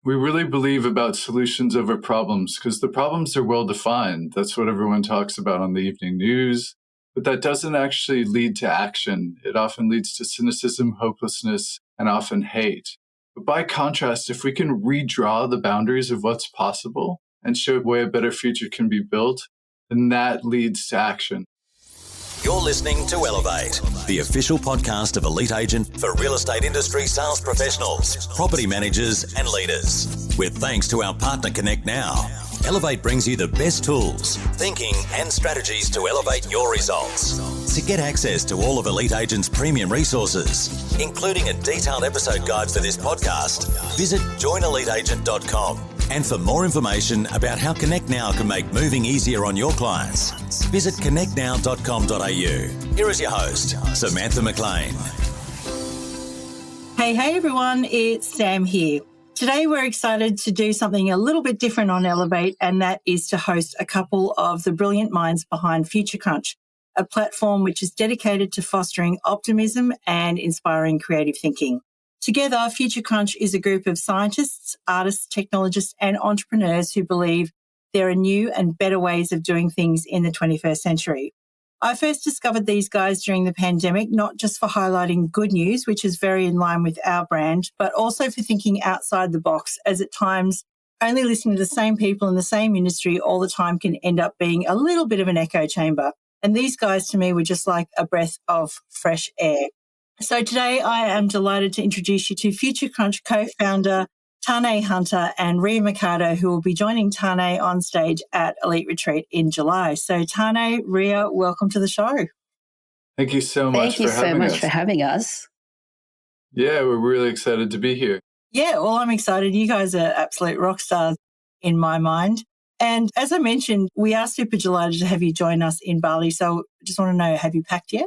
We really believe about solutions over problems because the problems are well defined. That's what everyone talks about on the evening news. But that doesn't actually lead to action. It often leads to cynicism, hopelessness, and often hate. But by contrast, if we can redraw the boundaries of what's possible and show where a better future can be built, then that leads to action. You're listening to Elevate, the official podcast of Elite Agent for real estate industry sales professionals, property managers and leaders. With thanks to our partner Connect Now, Elevate brings you the best tools, thinking and strategies to elevate your results. To get access to all of Elite Agent's premium resources, including a detailed episode guide for this podcast, visit joineliteagent.com. And for more information about how Connect Now can make moving easier on your clients, visit connectnow.com.au. Here is your host, Samantha McLean. Hey everyone, it's Sam here. Today we're excited to do something a little bit different on Elevate, and that is to host a couple of the brilliant minds behind Future Crunch, a platform which is dedicated to fostering optimism and inspiring creative thinking. Together, Future Crunch is a group of scientists, artists, technologists, and entrepreneurs who believe there are new and better ways of doing things in the 21st century. I first discovered these guys during the pandemic, not just for highlighting good news, which is very in line with our brand, but also for thinking outside the box, as at times only listening to the same people in the same industry all the time can end up being a little bit of an echo chamber. And these guys to me were just like a breath of fresh air. So today I am delighted to introduce you to Future Crunch co-founder Tané Hunter and Rhea Mercado, who will be joining Tané on stage at Elite Retreat in July. So Tané, Rhea, welcome to the show. Thank you so much Thank you so much for having us. Yeah, we're really excited to be here. Yeah, well, I'm excited. You guys are absolute rock stars in my mind. And as I mentioned, we are super delighted to have you join us in Bali. So I just want to know, have you packed yet?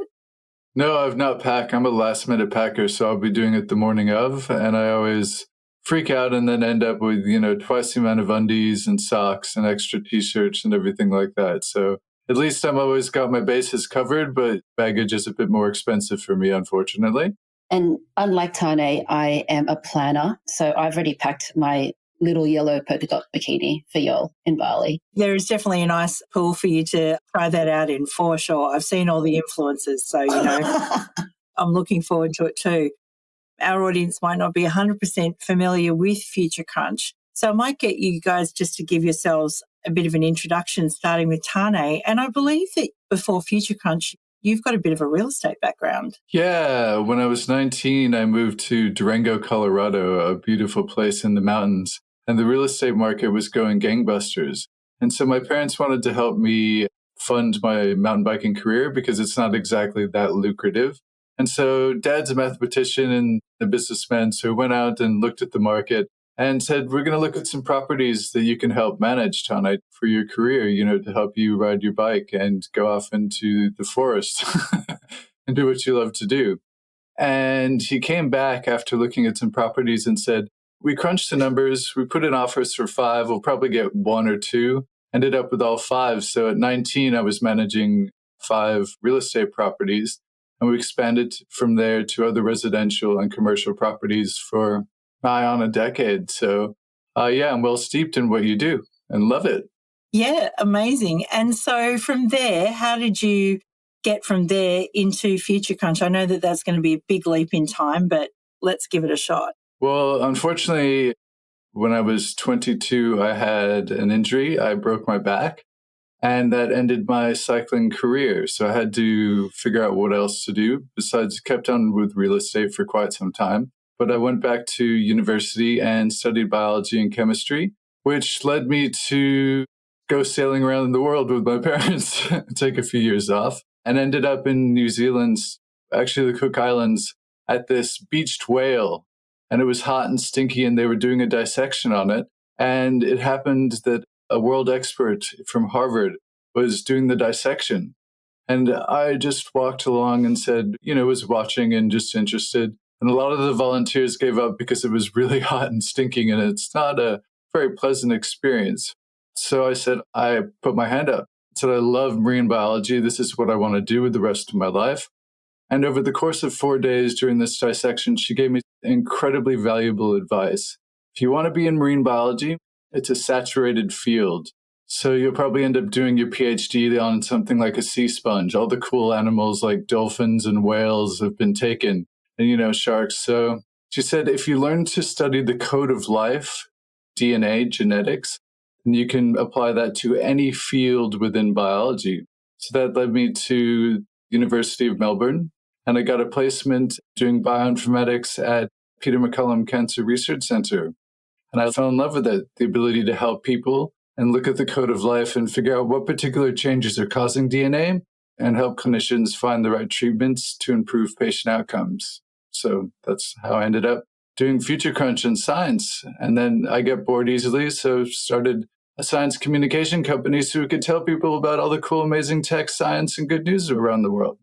No, I've not packed. I'm a last minute packer, so I'll be doing it the morning of. And I always freak out and then end up with, twice the amount of undies and socks and extra t-shirts and everything like that. So at least I'm always got my bases covered, but baggage is a bit more expensive for me, unfortunately. And unlike Tané, I am a planner. So I've already packed my little yellow polka dot bikini for y'all in Bali. There is definitely a nice pool for you to try that out in, for sure. I've seen all the influencers, so, I'm looking forward to it too. Our audience might not be 100% familiar with Future Crunch, so I might get you guys just to give yourselves a bit of an introduction, starting with Tané. And I believe that before Future Crunch, you've got a bit of a real estate background. Yeah, when I was 19, I moved to Durango, Colorado, a beautiful place in the mountains. And the real estate market was going gangbusters. And so my parents wanted to help me fund my mountain biking career because it's not exactly that lucrative. And so Dad's a mathematician and a businessman, so he went out and looked at the market and said, we're going to look at some properties that you can help manage, Tané, for your career, to help you ride your bike and go off into the forest and do what you love to do. And he came back after looking at some properties and said, we crunched the numbers, we put in offers for 5, we'll probably get 1 or 2, ended up with all 5. So at 19, I was managing 5 real estate properties, and we expanded from there to other residential and commercial properties for nigh on a decade. So I'm well steeped in what you do and love it. Yeah, amazing. And so from there, how did you get from there into Future Crunch? I know that that's going to be a big leap in time, but let's give it a shot. Well, unfortunately, when I was 22, I had an injury. I broke my back, and that ended my cycling career. So I had to figure out what else to do. Besides, kept on with real estate for quite some time. But I went back to university and studied biology and chemistry, which led me to go sailing around the world with my parents, take a few years off, and ended up in New Zealand, actually the Cook Islands, at this beached whale. And it was hot and stinky, and they were doing a dissection on it. And it happened that a world expert from Harvard was doing the dissection. And I just walked along and said, was watching and just interested. And a lot of the volunteers gave up because it was really hot and stinking, and it's not a very pleasant experience. So I said, I put my hand up. I said, I love marine biology. This is what I want to do with the rest of my life. And over the course of 4 days during this dissection, she gave me incredibly valuable advice. If you want to be in marine biology, it's a saturated field. So you'll probably end up doing your PhD on something like a sea sponge. All the cool animals like dolphins and whales have been taken, and, sharks. So she said, if you learn to study the code of life, DNA, genetics, then you can apply that to any field within biology. So that led me to University of Melbourne, and I got a placement doing bioinformatics at Peter MacCallum Cancer Research Centre. And I fell in love with it, the ability to help people and look at the code of life and figure out what particular changes are causing DNA and help clinicians find the right treatments to improve patient outcomes. So that's how I ended up doing Future Crunch in science. And then I get bored easily, so started a science communication company so we could tell people about all the cool, amazing tech, science, and good news around the world.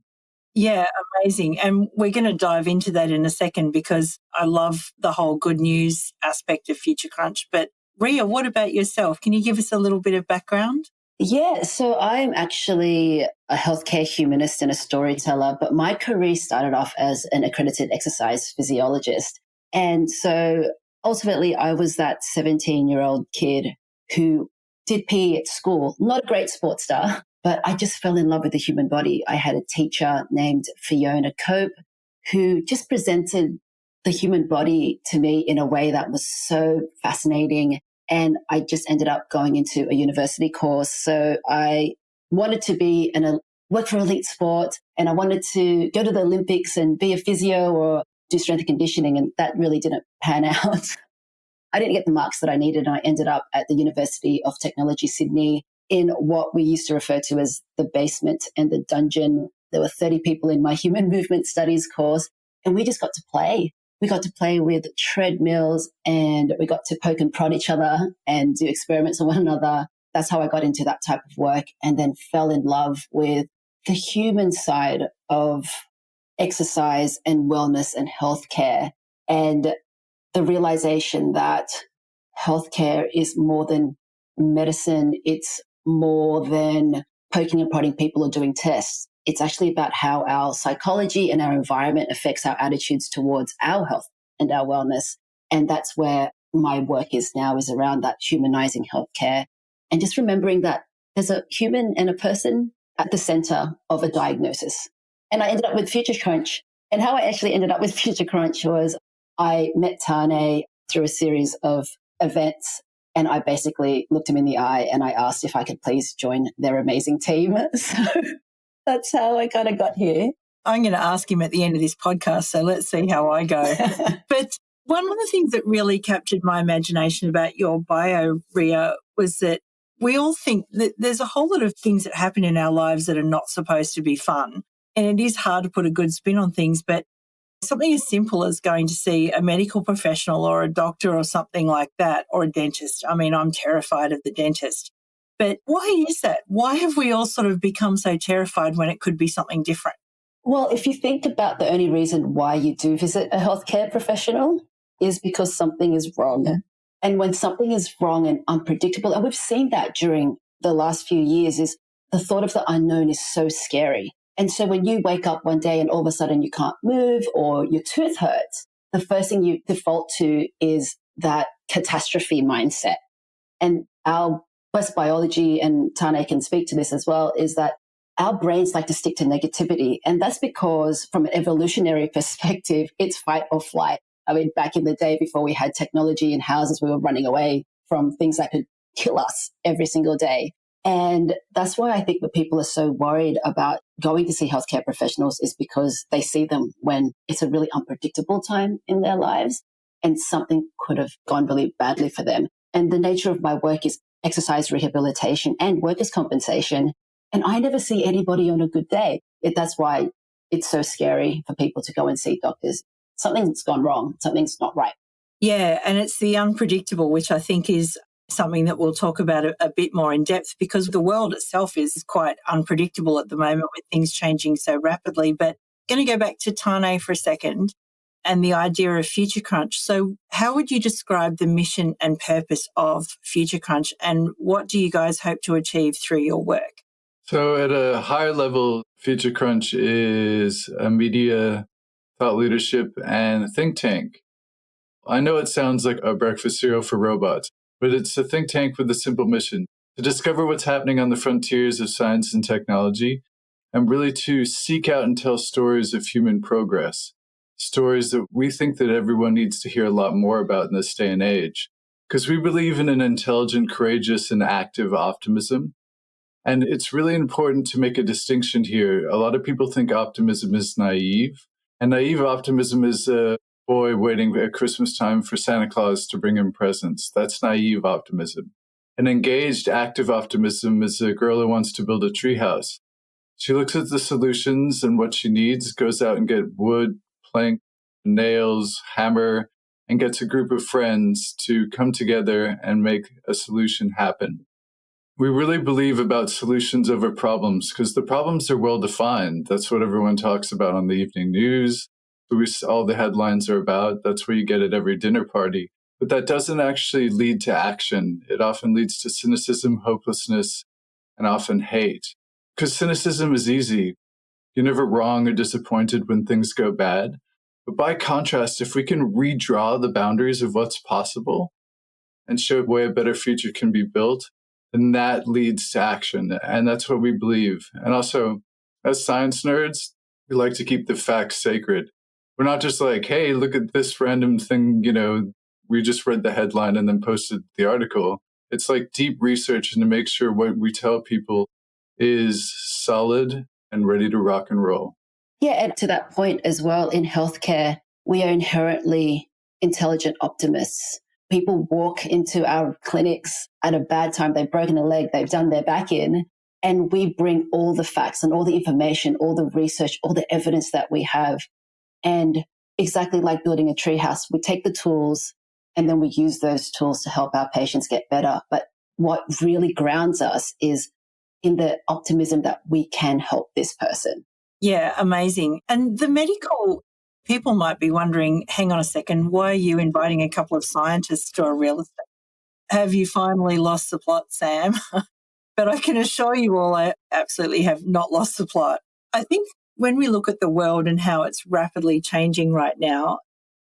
Yeah, amazing. And we're going to dive into that in a second because I love the whole good news aspect of Future Crunch. But Rhea, what about yourself? Can you give us a little bit of background? Yeah, so I'm actually a healthcare humanist and a storyteller, but my career started off as an accredited exercise physiologist. And so ultimately, I was that 17-year-old kid who did PE at school, not a great sports star, but I just fell in love with the human body. I had a teacher named Fiona Cope who just presented the human body to me in a way that was so fascinating. And I just ended up going into a university course. So I wanted to be work for elite sport, and I wanted to go to the Olympics and be a physio or do strength and conditioning. And that really didn't pan out. I didn't get the marks that I needed. And I ended up at the University of Technology, Sydney, in what we used to refer to as the basement and the dungeon. There were 30 people in my human movement studies course, and we just got to play. We got to play with treadmills and we got to poke and prod each other and do experiments on one another. That's how I got into that type of work, and then fell in love with the human side of exercise and wellness and healthcare, and the realization that healthcare is more than medicine. It's more than poking and prodding people or doing tests. It's actually about how our psychology and our environment affects our attitudes towards our health and our wellness. And that's where my work is now, is around that humanizing healthcare and just remembering that there's a human and a person at the center of a diagnosis. And I ended up with Future Crunch. And how I actually ended up with Future Crunch was I met Tané through a series of events, and I basically looked him in the eye and I asked if I could please join their amazing team. So that's how I kind of got here. I'm going to ask him at the end of this podcast, so let's see how I go. But one of the things that really captured my imagination about your bio, Rhea, was that we all think that there's a whole lot of things that happen in our lives that are not supposed to be fun. And it is hard to put a good spin on things, but something as simple as going to see a medical professional or a doctor or something like that, or a dentist. I mean, I'm terrified of the dentist. But why is that? Why have we all sort of become so terrified when it could be something different? Well, if you think about the only reason why you do visit a healthcare professional is because something is wrong. And when something is wrong and unpredictable, and we've seen that during the last few years, is the thought of the unknown is so scary. And so when you wake up one day and all of a sudden you can't move or your tooth hurts, the first thing you default to is that catastrophe mindset. And our West biology, and Tané can speak to this as well, is that our brains like to stick to negativity. And that's because from an evolutionary perspective, it's fight or flight. I mean, back in the day before we had technology in houses, we were running away from things that could kill us every single day. And that's why I think that people are so worried about going to see healthcare professionals, is because they see them when it's a really unpredictable time in their lives and something could have gone really badly for them. And the nature of my work is exercise rehabilitation and workers' compensation. And I never see anybody on a good day. That's why it's so scary for people to go and see doctors. Something's gone wrong. Something's not right. Yeah, and it's the unpredictable, which I think is something that we'll talk about a bit more in depth, because the world itself is quite unpredictable at the moment with things changing so rapidly. But I'm going to go back to Tané for a second and the idea of Future Crunch. So how would you describe the mission and purpose of Future Crunch, and what do you guys hope to achieve through your work? So at a higher level, Future Crunch is a media, thought leadership, and think tank. I know it sounds like a breakfast cereal for robots, but it's a think tank with a simple mission to discover what's happening on the frontiers of science and technology, and really to seek out and tell stories of human progress, stories that we think that everyone needs to hear a lot more about in this day and age. Because we believe in an intelligent, courageous, and active optimism. And it's really important to make a distinction here. A lot of people think optimism is naive, and naive optimism is a boy waiting at Christmas time for Santa Claus to bring him presents. That's naive optimism. An engaged, active optimism is a girl who wants to build a treehouse. She looks at the solutions and what she needs, goes out and get wood, plank, nails, hammer, and gets a group of friends to come together and make a solution happen. We really believe about solutions over problems because the problems are well defined. That's what everyone talks about on the evening news. All the headlines are about. That's where you get at every dinner party. But that doesn't actually lead to action. It often leads to cynicism, hopelessness, and often hate. Because cynicism is easy. You're never wrong or disappointed when things go bad. But by contrast, if we can redraw the boundaries of what's possible and show a way a better future can be built, then that leads to action. And that's what we believe. And also, as science nerds, we like to keep the facts sacred. We're not just like, hey, look at this random thing, we just read the headline and then posted the article. It's like deep research and to make sure what we tell people is solid and ready to rock and roll. Yeah, and to that point as well, in healthcare, we are inherently intelligent optimists. People walk into our clinics at a bad time. They've broken a leg, they've done their back in, and we bring all the facts and all the information, all the research, all the evidence that we have. And exactly like building a treehouse, we take the tools and then we use those tools to help our patients get better. But what really grounds us is in the optimism that we can help this person. Yeah, amazing. And the medical people might be wondering, hang on a second, why are you inviting a couple of scientists to a real estate? Have you finally lost the plot, Sam? But I can assure you all, I absolutely have not lost the plot. I think when we look at the world and how it's rapidly changing right now,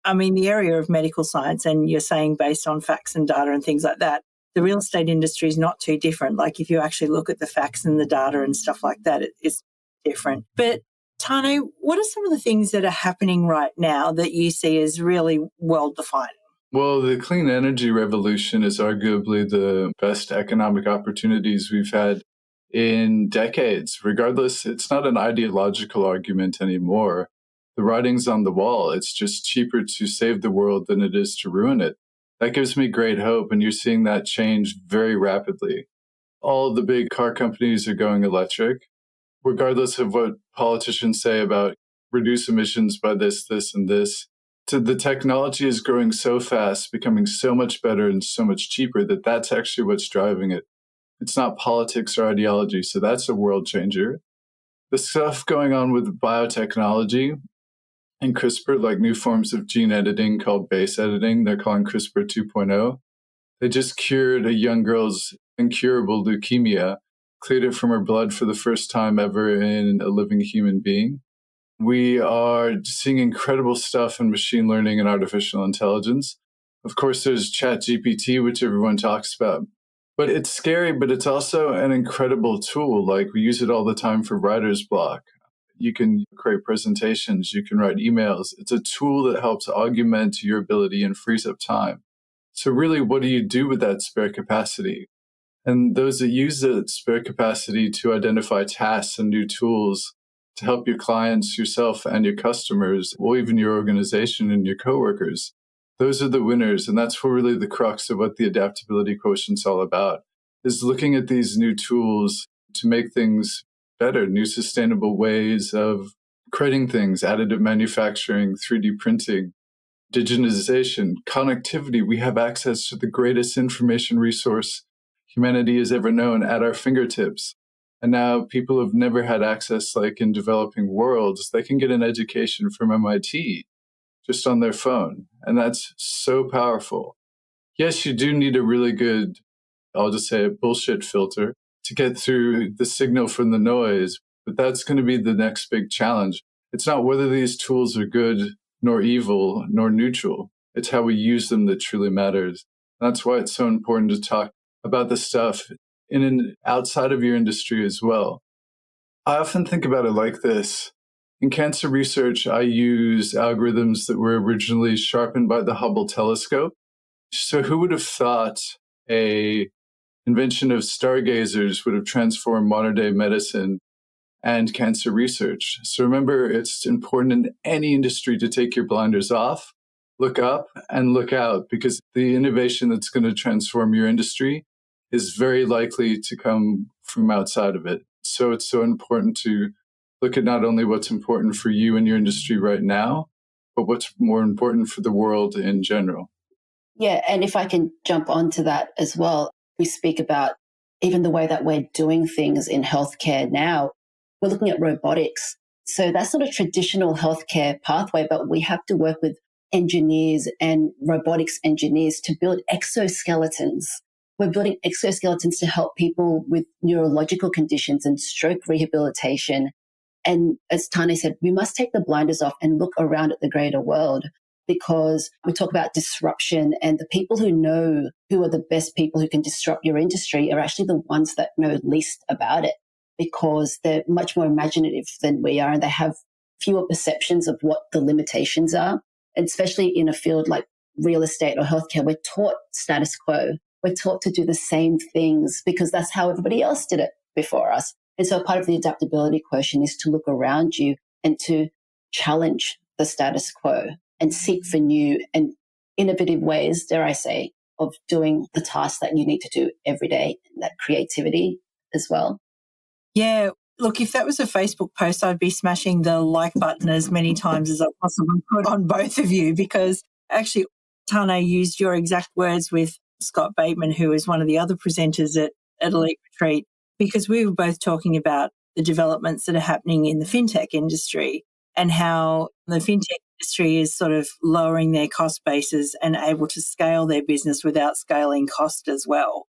I mean, the area of medical science, and you're saying based on facts and data and things like that, the real estate industry is not too different. Like if you actually look at the facts and the data and stuff like that, it's different. But Tané, what are some of the things that are happening right now that you see as really well-defined? Well, the clean energy revolution is arguably the best economic opportunities we've had in decades. Regardless, it's not an ideological argument anymore. The writing's on the wall. It's just cheaper to save the world than it is to ruin it. That gives me great hope, and you're seeing that change very rapidly. All the big car companies are going electric, regardless of what politicians say about reduce emissions by this, and this. The technology is growing so fast, becoming so much better and so much cheaper that that's actually what's driving it. It's not politics or ideology, so that's a world changer. The stuff going on with biotechnology and CRISPR, like new forms of gene editing called base editing, they're calling CRISPR 2.0. They just cured a young girl's incurable leukemia, cleared it from her blood for the first time ever in a living human being. We are seeing incredible stuff in machine learning and artificial intelligence. Of course, there's ChatGPT, which everyone talks about. But it's scary, but it's also an incredible tool. Like we use it all the time for writer's block. You can create presentations, you can write emails. It's a tool that helps augment your ability and frees up time. So really, what do you do with that spare capacity? And those that use that spare capacity to identify tasks and new tools to help your clients, yourself, and your customers, or even your organization and your coworkers, those are the winners. And that's where really the crux of what the adaptability quotient's all about, is looking at these new tools to make things better, new sustainable ways of creating things, additive manufacturing, 3D printing, digitization, connectivity. We have access to the greatest information resource humanity has ever known at our fingertips. And now people have never had access, like in developing worlds, they can get an education from MIT just on their phone. And that's so powerful. Yes, you do need a really good, I'll just say a bullshit filter to get through the signal from the noise. But that's going to be the next big challenge. It's not whether these tools are good, nor evil, nor neutral. It's how we use them that truly matters. That's why it's so important to talk about this stuff outside of your industry as well. I often think about it like this. In cancer research, I use algorithms that were originally sharpened by the Hubble telescope. So who would have thought a invention of stargazers would have transformed modern day medicine and cancer research? So remember, it's important in any industry to take your blinders off, look up and look out, because the innovation that's going to transform your industry is very likely to come from outside of it. So it's so important to look at not only what's important for you and your industry right now, but what's more important for the world in general. Yeah, and if I can jump onto that as well, we speak about even the way that we're doing things in healthcare now. We're looking at robotics. So that's not a traditional healthcare pathway, but we have to work with engineers and robotics engineers to build exoskeletons. We're building exoskeletons to help people with neurological conditions and stroke rehabilitation. And as Tané said, we must take the blinders off and look around at the greater world, because we talk about disruption, and the people who know who are the best people who can disrupt your industry are actually the ones that know least about it, because they're much more imaginative than we are, and they have fewer perceptions of what the limitations are. And especially in a field like real estate or healthcare, we're taught status quo. We're taught to do the same things because that's how everybody else did it before us. And so part of the adaptability quotient is to look around you and to challenge the status quo and seek for new and innovative ways, dare I say, of doing the tasks that you need to do every day, and that creativity as well. Yeah. Look, if that was a Facebook post, I'd be smashing the like button as many times as I possibly could on both of you, because actually Tané used your exact words with Scott Bateman, who is one of the other presenters at Elite Retreat, because we were both talking about the developments that are happening in the fintech industry and how the fintech industry is sort of lowering their cost bases and able to scale their business without scaling cost as well.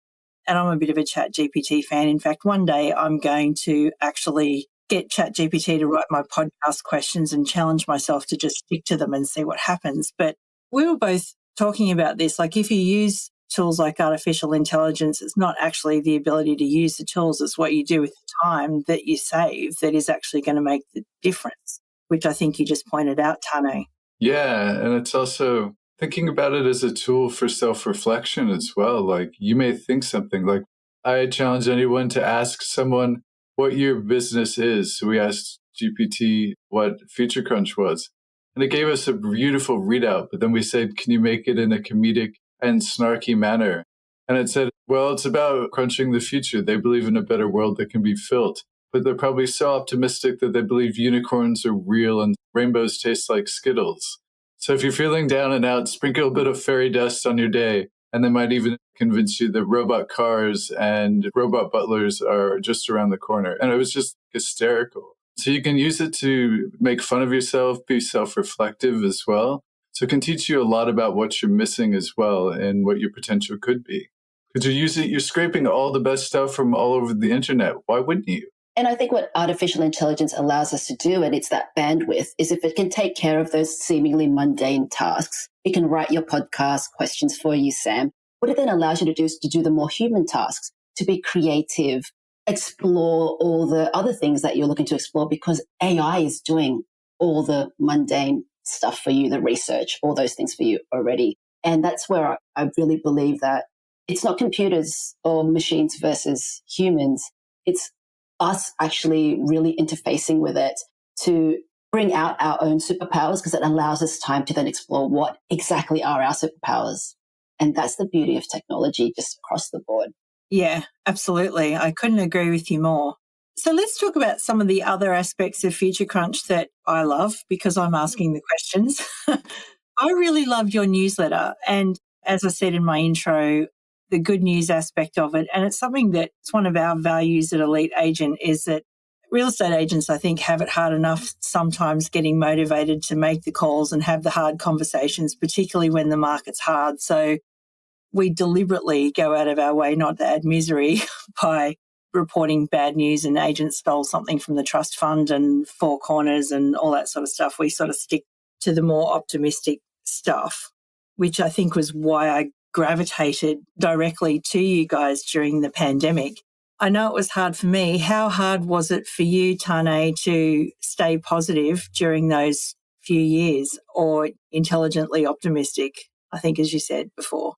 And I'm a bit of a ChatGPT fan. In fact, one day I'm going to actually get ChatGPT to write my podcast questions and challenge myself to just stick to them and see what happens. But we were both talking about this. Like, if you use tools like artificial intelligence, it's not actually the ability to use the tools, it's what you do with the time that you save that is actually going to make the difference, which I think you just pointed out, Tané. Yeah, and it's also thinking about it as a tool for self-reflection as well. Like, you may think something like, I challenge anyone to ask someone what your business is. So we asked GPT what Feature Crunch was, and it gave us a beautiful readout. But then we said, can you make it in a comedic and snarky manner? And it said, well, it's about crunching the future. They believe in a better world that can be filled, but they're probably so optimistic that they believe unicorns are real and rainbows taste like Skittles. So if you're feeling down and out, sprinkle a bit of fairy dust on your day, and they might even convince you that robot cars and robot butlers are just around the corner. And it was just hysterical. So you can use it to make fun of yourself, be self-reflective as well. So it can teach you a lot about what you're missing as well and what your potential could be. Because you're scraping all the best stuff from all over the internet. Why wouldn't you? And I think what artificial intelligence allows us to do, and it's that bandwidth, is if it can take care of those seemingly mundane tasks, it can write your podcast questions for you, Sam. What it then allows you to do is to do the more human tasks, to be creative, explore all the other things that you're looking to explore, because AI is doing all the mundane stuff for you, the research, all those things for you already. And that's where I really believe that it's not computers or machines versus humans. It's us actually really interfacing with it to bring out our own superpowers, because it allows us time to then explore what exactly are our superpowers. And that's the beauty of technology just across the board. Yeah, absolutely. I couldn't agree with you more. So let's talk about some of the other aspects of Future Crunch that I love, because I'm asking the questions. I really loved your newsletter. And as I said in my intro, the good news aspect of it, and it's something that's one of our values at Elite Agent, is that real estate agents, I think, have it hard enough sometimes getting motivated to make the calls and have the hard conversations, particularly when the market's hard. So we deliberately go out of our way not to add misery by reporting bad news and agents stole something from the trust fund and Four Corners and all that sort of stuff. We sort of stick to the more optimistic stuff. which I think was why I gravitated directly to you guys during the pandemic. I know it was hard for me. How hard was it for you, Tané, to stay positive during those few years, or intelligently optimistic, I think, as you said before?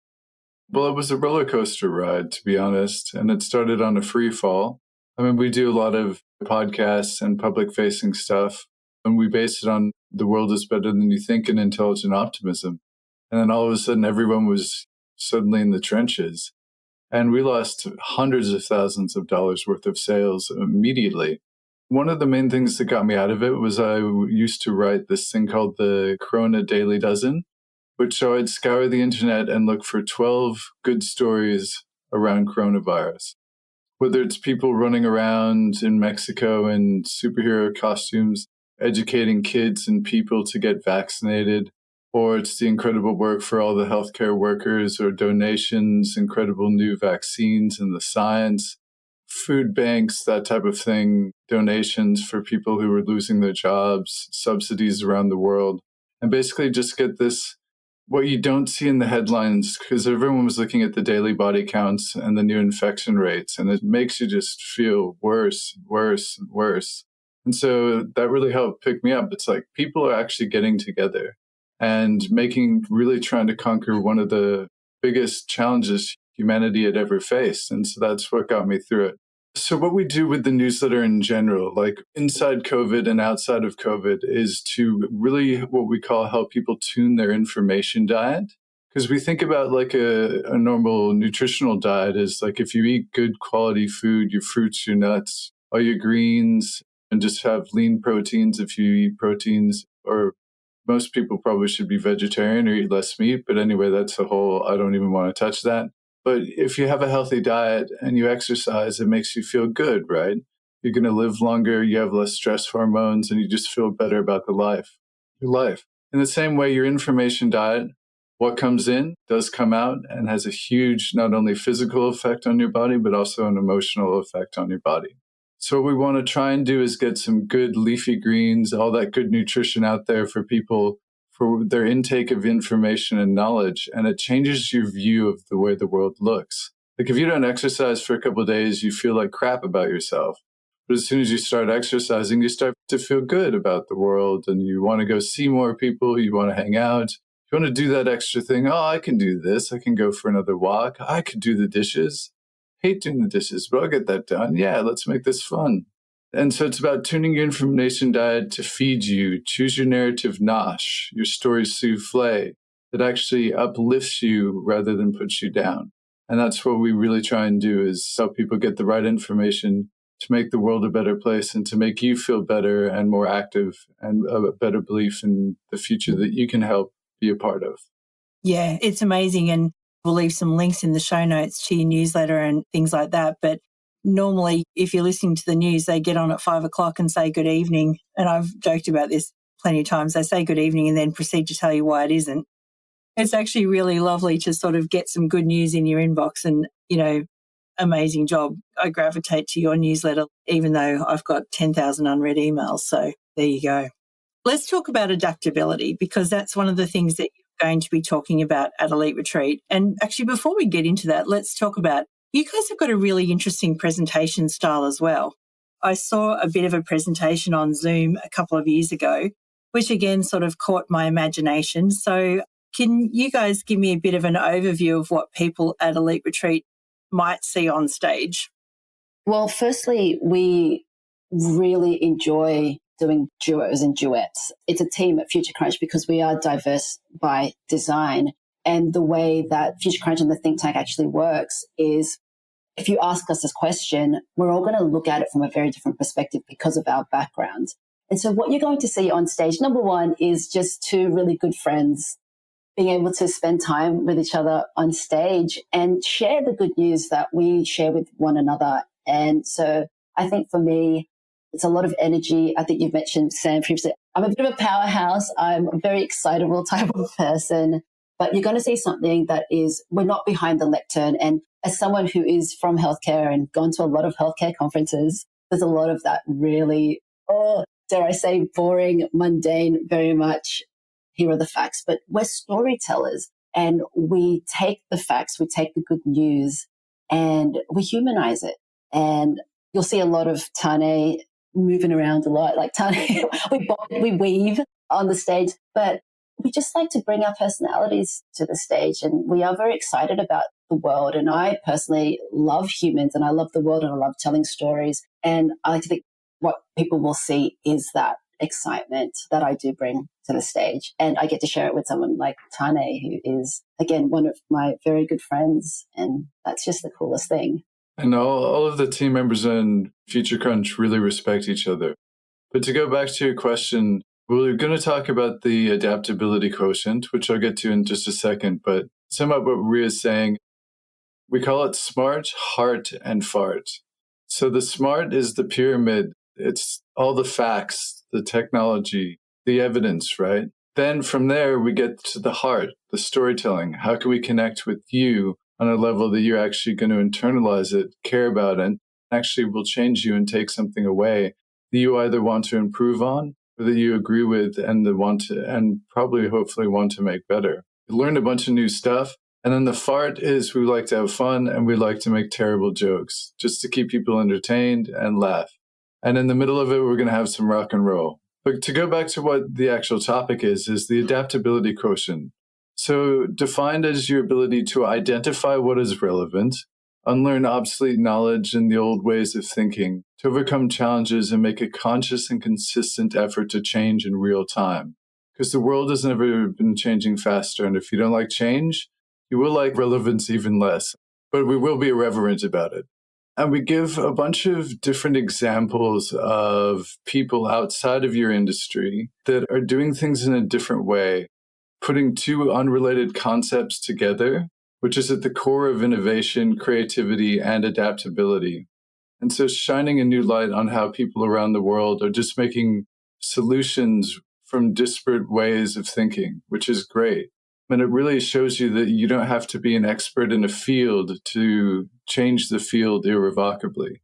Well, it was a roller coaster ride, to be honest, and it started on a free fall. I mean, we do a lot of podcasts and public facing stuff, and we base it on the world is better than you think and intelligent optimism. And then all of a sudden, everyone was suddenly in the trenches. And we lost hundreds of thousands of dollars worth of sales immediately. One of the main things that got me out of it was I used to write this thing called the Corona Daily Dozen, which so I'd scour the internet and look for 12 good stories around coronavirus. Whether it's people running around in Mexico in superhero costumes, educating kids and people to get vaccinated, or it's the incredible work for all the healthcare workers, or donations, incredible new vaccines and the science, food banks, that type of thing, donations for people who are losing their jobs, subsidies around the world, and basically just get this, what you don't see in the headlines, because everyone was looking at the daily body counts and the new infection rates, and it makes you just feel worse, worse, worse. And so that really helped pick me up. It's like people are actually getting together and really trying to conquer one of the biggest challenges humanity had ever faced. And so that's what got me through it. So what we do with the newsletter in general, like inside COVID and outside of COVID, is to really what we call help people tune their information diet. Because we think about like a normal nutritional diet is like if you eat good quality food, your fruits, your nuts, all your greens, and just have lean proteins if you eat proteins, or most people probably should be vegetarian or eat less meat. But anyway, that's a whole, I don't even want to touch that. But if you have a healthy diet and you exercise, it makes you feel good, right? You're going to live longer, you have less stress hormones, and you just feel better about your life. In the same way, your information diet, what comes in does come out and has a huge, not only physical effect on your body, but also an emotional effect on your body. So what we want to try and do is get some good leafy greens, all that good nutrition out there for people for their intake of information and knowledge, and it changes your view of the way the world looks. Like if you don't exercise for a couple of days, you feel like crap about yourself. But as soon as you start exercising, you start to feel good about the world, and you want to go see more people, you want to hang out, you want to do that extra thing. Oh, I can do this. I can go for another walk. I could do the dishes. Hate doing the dishes, but I'll get that done. Yeah, let's make this fun. And so it's about tuning your information diet to feed you. Choose your narrative nosh, your story souffle, that actually uplifts you rather than puts you down. And that's what we really try and do, is help people get the right information to make the world a better place and to make you feel better and more active and a better belief in the future that you can help be a part of. Yeah, it's amazing. And we'll leave some links in the show notes to your newsletter and things like that. But normally, if you're listening to the news, they get on at 5 o'clock and say good evening. And I've joked about this plenty of times. They say good evening and then proceed to tell you why it isn't. It's actually really lovely to sort of get some good news in your inbox, and, amazing job. I gravitate to your newsletter, even though I've got 10,000 unread emails. So there you go. Let's talk about adaptability, because that's one of the things that you're going to be talking about at Elite Retreat. And actually, before we get into that, let's talk about, you guys have got a really interesting presentation style as well. I saw a bit of a presentation on Zoom a couple of years ago, which again sort of caught my imagination. So can you guys give me a bit of an overview of what people at Elite Retreat might see on stage? Well, firstly, we really enjoy doing duos and duets. It's a team at Future Crunch because we are diverse by design. And the way that Future Crunch and the think tank actually works is, if you ask us this question, we're all going to look at it from a very different perspective because of our background. And so what you're going to see on stage, number one, is just two really good friends being able to spend time with each other on stage and share the good news that we share with one another. And so I think for me, it's a lot of energy. I think you've mentioned, Sam, previously, I'm a bit of a powerhouse. I'm a very excitable type of person, but you're going to see something that is, we're not behind the lectern. And as someone who is from healthcare and gone to a lot of healthcare conferences, there's a lot of that really, dare I say, boring, mundane, very much, here are the facts. But we're storytellers. And we take the facts, we take the good news, and we humanize it. And you'll see a lot of Tané moving around a lot. Like Tané, we weave on the stage, but we just like to bring our personalities to the stage. And we are very excited about the world. And I personally love humans and I love the world and I love telling stories. And I like to think what people will see is that excitement that I do bring to the stage. And I get to share it with someone like Tané, who is, again, one of my very good friends. And that's just the coolest thing. And all of the team members in Future Crunch really respect each other. But to go back to your question, we're going to talk about the adaptability quotient, which I'll get to in just a second. But sum up what Rhea is saying, we call it SMART, heart, and fart. So the SMART is the pyramid. It's all the facts, the technology, the evidence, right? Then from there, we get to the heart, the storytelling. How can we connect with you on a level that you're actually going to internalize it, care about it, and actually will change you and take something away that you either want to improve on or that you agree with and that want to, and probably hopefully want to make better. You learn a bunch of new stuff. And then the fart is we like to have fun and we like to make terrible jokes just to keep people entertained and laugh. And in the middle of it, we're going to have some rock and roll. But to go back to what the actual topic is the adaptability quotient. So defined as your ability to identify what is relevant, unlearn obsolete knowledge and the old ways of thinking, to overcome challenges and make a conscious and consistent effort to change in real time. Because the world has never been changing faster. And if you don't like change, you will like relevance even less. But we will be irreverent about it. And we give a bunch of different examples of people outside of your industry that are doing things in a different way, putting two unrelated concepts together, which is at the core of innovation, creativity, and adaptability. And so shining a new light on how people around the world are just making solutions from disparate ways of thinking, which is great. And it really shows you that you don't have to be an expert in a field to change the field irrevocably.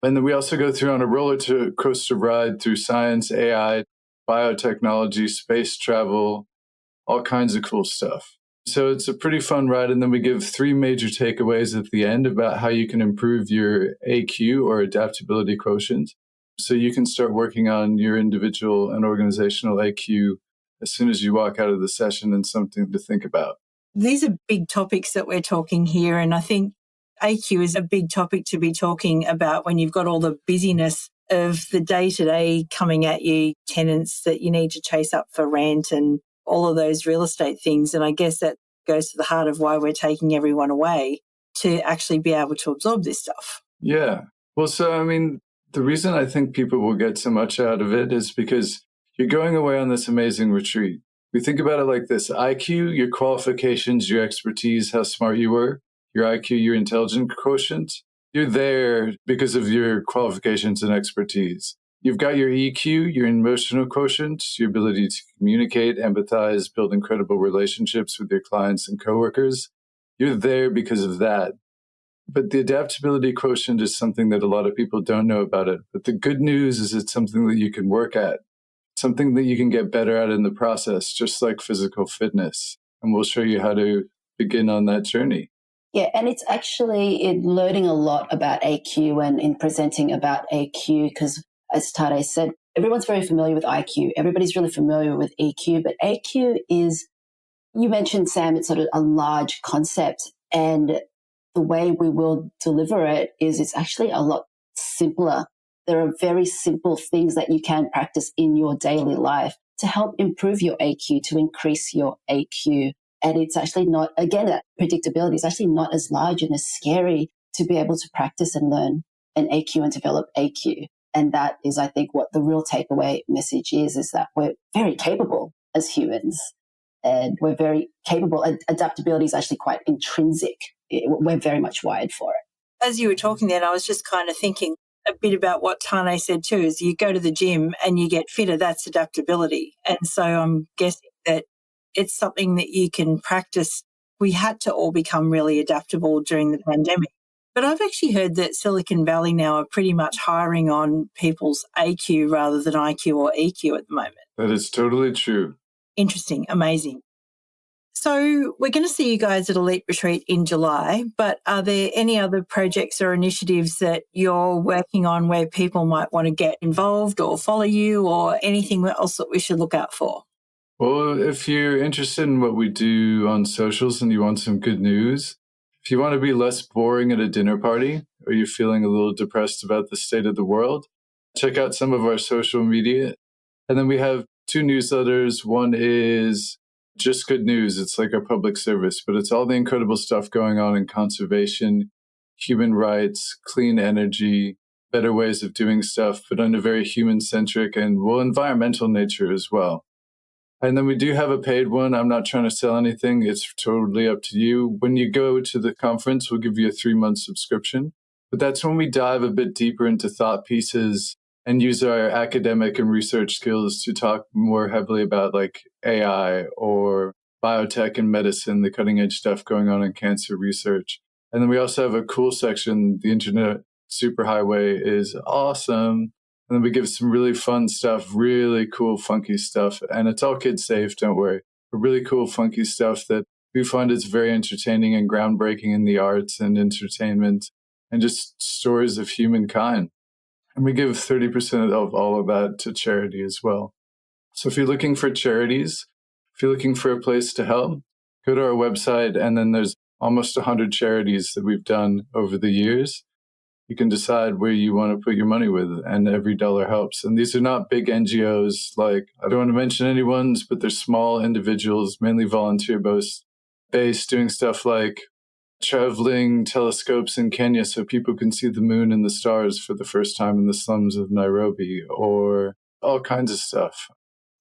And then we also go through on a roller coaster ride through science, AI, biotechnology, space travel, all kinds of cool stuff. So it's a pretty fun ride. And then we give 3 major takeaways at the end about how you can improve your AQ or adaptability quotient. So you can start working on your individual and organizational AQ as soon as you walk out of the session, and something to think about. These are big topics that we're talking here. And I think AQ is a big topic to be talking about when you've got all the busyness of the day-to-day coming at you, tenants that you need to chase up for rent and all of those real estate things. And I guess that goes to the heart of why we're taking everyone away to actually be able to absorb this stuff. Yeah. Well, so, I mean, the reason I think people will get so much out of it is because you're going away on this amazing retreat. We think about it like this: IQ, your qualifications, your expertise, how smart you were, your IQ, your intelligence quotient. You're there because of your qualifications and expertise. You've got your EQ, your emotional quotient, your ability to communicate, empathize, build incredible relationships with your clients and coworkers. You're there because of that. But the adaptability quotient is something that a lot of people don't know about it. But the good news is it's something that you can work at, something that you can get better at in the process, just like physical fitness. And we'll show you how to begin on that journey. Yeah, and it's actually in learning a lot about AQ and in presenting about AQ, because as Tané said, everyone's very familiar with IQ. Everybody's really familiar with EQ, but AQ is, you mentioned, Sam, it's sort of a large concept. And the way we will deliver it is it's actually a lot simpler. There are very simple things that you can practice in your daily life to help improve your AQ, to increase your AQ. And it's actually not, again, that predictability is actually not as large and as scary to be able to practice and learn an AQ and develop AQ. And that is, I think, what the real takeaway message is that we're very capable as humans and we're very capable. Adaptability is actually quite intrinsic. We're very much wired for it. As you were talking then, I was just kind of thinking a bit about what Tané said too, is you go to the gym and you get fitter, that's adaptability. And so I'm guessing that it's something that you can practice. We had to all become really adaptable during the pandemic. But I've actually heard that Silicon Valley now are pretty much hiring on people's AQ rather than IQ or EQ at the moment. That is totally true. Interesting, amazing. So we're going to see you guys at Elite Retreat in July, but are there any other projects or initiatives that you're working on where people might want to get involved or follow you, or anything else that we should look out for? Well, if you're interested in what we do on socials and you want some good news, if you want to be less boring at a dinner party, or you're feeling a little depressed about the state of the world, check out some of our social media. And then we have 2 newsletters. One is Just Good News. It's like our public service, but it's all the incredible stuff going on in conservation, human rights, clean energy, better ways of doing stuff, but in a very human-centric and, environmental nature as well. And then we do have a paid one. I'm not trying to sell anything. It's totally up to you. When you go to the conference, we'll give you a 3-month subscription. But that's when we dive a bit deeper into thought pieces and use our academic and research skills to talk more heavily about like AI or biotech and medicine, the cutting edge stuff going on in cancer research. And then we also have a cool section. The Internet Superhighway is awesome. And then we give some really fun stuff, really cool, funky stuff. And it's all kid safe, don't worry. But really cool, funky stuff that we find is very entertaining and groundbreaking in the arts and entertainment and just stories of humankind. And we give 30% of all of that to charity as well. So if you're looking for charities, if you're looking for a place to help, go to our website. And then there's almost 100 charities that we've done over the years. You can decide where you want to put your money with, and every dollar helps. And these are not big NGOs. Like, I don't want to mention any ones, but they're small individuals, mainly volunteer-based, doing stuff like traveling telescopes in Kenya so people can see the moon and the stars for the first time in the slums of Nairobi, or all kinds of stuff.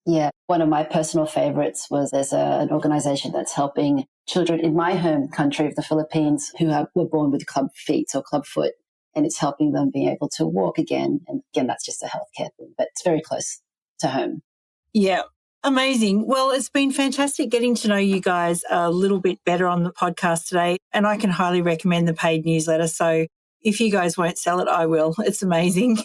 Yeah, one of my personal favorites was there's an organization that's helping children in my home country of the Philippines who were born with club feet or club foot, and it's helping them be able to walk again. And again, that's just a healthcare thing, but it's very close to home. Yeah. Amazing. Well, it's been fantastic getting to know you guys a little bit better on the podcast today, and I can highly recommend the paid newsletter. So if you guys won't sell it, I will. It's amazing.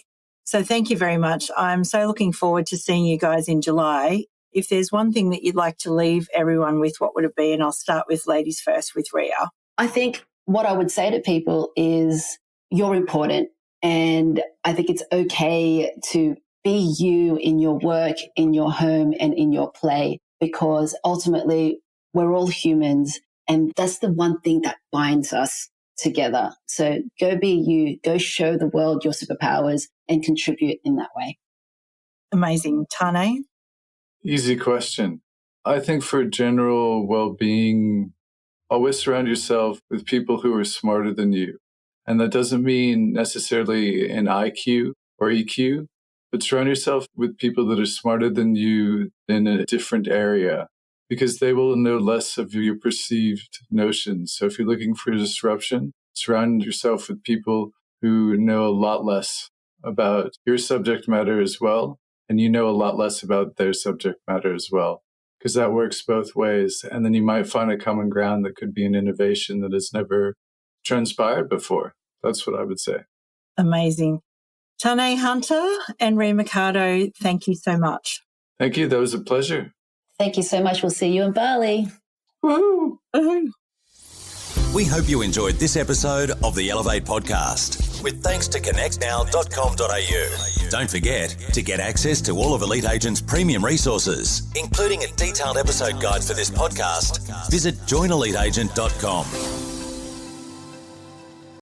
So thank you very much. I'm so looking forward to seeing you guys in July. If there's one thing that you'd like to leave everyone with, what would it be? And I'll start with ladies first with Rhea. I think what I would say to people is you're important, and I think it's okay to be you in your work, in your home, and in your play, because ultimately we're all humans, and that's the one thing that binds us together. So go be you, go show the world your superpowers and contribute in that way. Amazing. Tané? Easy question. I think for general well-being, always surround yourself with people who are smarter than you. And that doesn't mean necessarily an IQ or EQ, but surround yourself with people that are smarter than you in a different area, because they will know less of your perceived notions. So if you're looking for disruption, surround yourself with people who know a lot less about your subject matter as well, and you know a lot less about their subject matter as well, because that works both ways. And then you might find a common ground that could be an innovation that has never transpired before. That's what I would say. Amazing. Tané Hunter and Rhea Mercado, thank you so much. Thank you. That was a pleasure. Thank you so much. We'll see you in Bali. Woohoo! Woohoo. We hope you enjoyed this episode of the Elevate podcast, with thanks to connectnow.com.au. Don't forget to get access to all of Elite Agent's premium resources, including a detailed episode guide for this podcast. Visit joineliteagent.com.